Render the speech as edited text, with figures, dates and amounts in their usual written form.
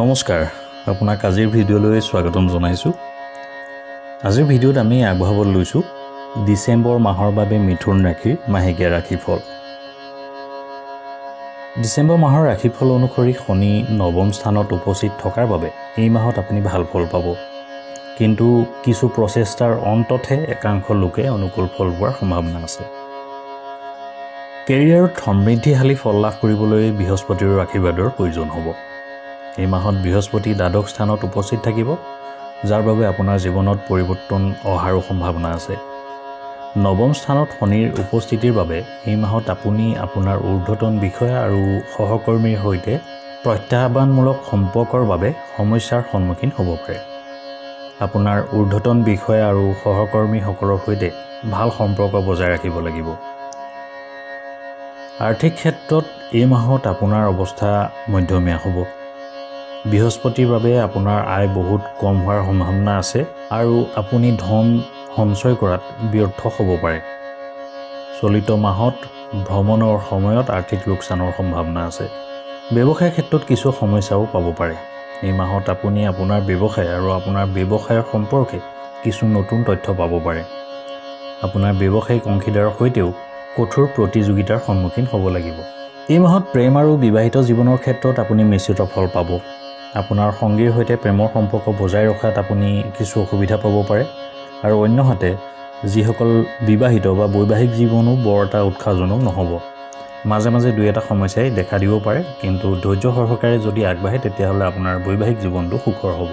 নমস্কাৰ আপোনাক আজিৰ ভিডিঅ'লৈ স্বাগতম জনাইছোঁ। আজিৰ ভিডিঅ'ত আমি আগবঢ়াব লৈছোঁ ডিচেম্বৰ মাহৰ বাবে মিথুন ৰাশিৰ মাহেকীয়া ৰাশিফল। ডিচেম্বৰ মাহৰ ৰাশিফল অনুসৰি শনি নৱম স্থানত উপস্থিত থকাৰ বাবে এই মাহত আপুনি ভাল ফল পাব, কিন্তু কিছু প্ৰচেষ্টাৰ অন্ততহে একাংশ লোকে অনুকূল ফল পোৱাৰ সম্ভাৱনা আছে। কেৰিয়াৰত সমৃদ্ধিশালী ফল লাভ কৰিবলৈ বৃহস্পতিৰ আশীৰ্বাদৰ প্ৰয়োজন হ'ব। এই মাহত বৃহস্পতি দ্বাদশ স্থানত উপস্থিত থাকিব, যাৰ বাবে আপোনাৰ জীৱনত পৰিৱৰ্তন অহাৰো সম্ভাৱনা আছে। নৱম স্থানত শনিৰ উপস্থিতিৰ বাবে এই মাহত আপুনি আপোনাৰ ঊৰ্ধ্বতন বিষয়া আৰু সহকৰ্মীৰ সৈতে প্ৰত্যাহ্বানমূলক সম্পৰ্কৰ বাবে সমস্যাৰ সন্মুখীন হ'ব পাৰে। আপোনাৰ ঊৰ্ধ্বতন বিষয়া আৰু সহকৰ্মীসকলৰ সৈতে ভাল সম্পৰ্ক বজাই ৰাখিব লাগিব। আৰ্থিক ক্ষেত্ৰত এই মাহত আপোনাৰ অৱস্থা মধ্যমীয়া হ'ব। বৃহস্পতিৰ বাবে আপোনাৰ আয় বহুত কম হোৱাৰ সম্ভাৱনা আছে আৰু আপুনি ধন সঞ্চয় কৰাত ব্যৰ্থ হ'ব পাৰে। চলিত মাহত ভ্ৰমণৰ সময়ত আৰ্থিক লোকচানৰ সম্ভাৱনা আছে। ব্যৱসায়ৰ ক্ষেত্ৰত কিছু সমস্যাও পাব পাৰে। এই মাহত আপুনি আপোনাৰ ব্যৱসায় আৰু আপোনাৰ ব্যৱসায়ৰ সম্পৰ্কে কিছু নতুন তথ্য পাব পাৰে। আপোনাৰ ব্যৱসায়িক অংশীদাৰৰ সৈতেও কঠোৰ প্ৰতিযোগিতাৰ সন্মুখীন হ'ব লাগিব। এই মাহত প্ৰেম আৰু বিবাহিত জীৱনৰ ক্ষেত্ৰত আপুনি মিশ্ৰিত ফল পাব। আপোনাৰ সংগীৰ সৈতে প্ৰেমৰ সম্পৰ্ক বজাই ৰখাত আপুনি কিছু অসুবিধা পাব পাৰে, আৰু অন্যহাতে যিসকল বিবাহিত বা বৈবাহিক জীৱনো বৰ এটা উৎসাহজনক নহ'ব। মাজে মাজে দুই এটা সমস্যাই দেখা দিব পাৰে, কিন্তু ধৈৰ্য সহকাৰে যদি আগবাঢ়ে তেতিয়াহ'লে আপোনাৰ বৈবাহিক জীৱনটো সুখৰ হ'ব।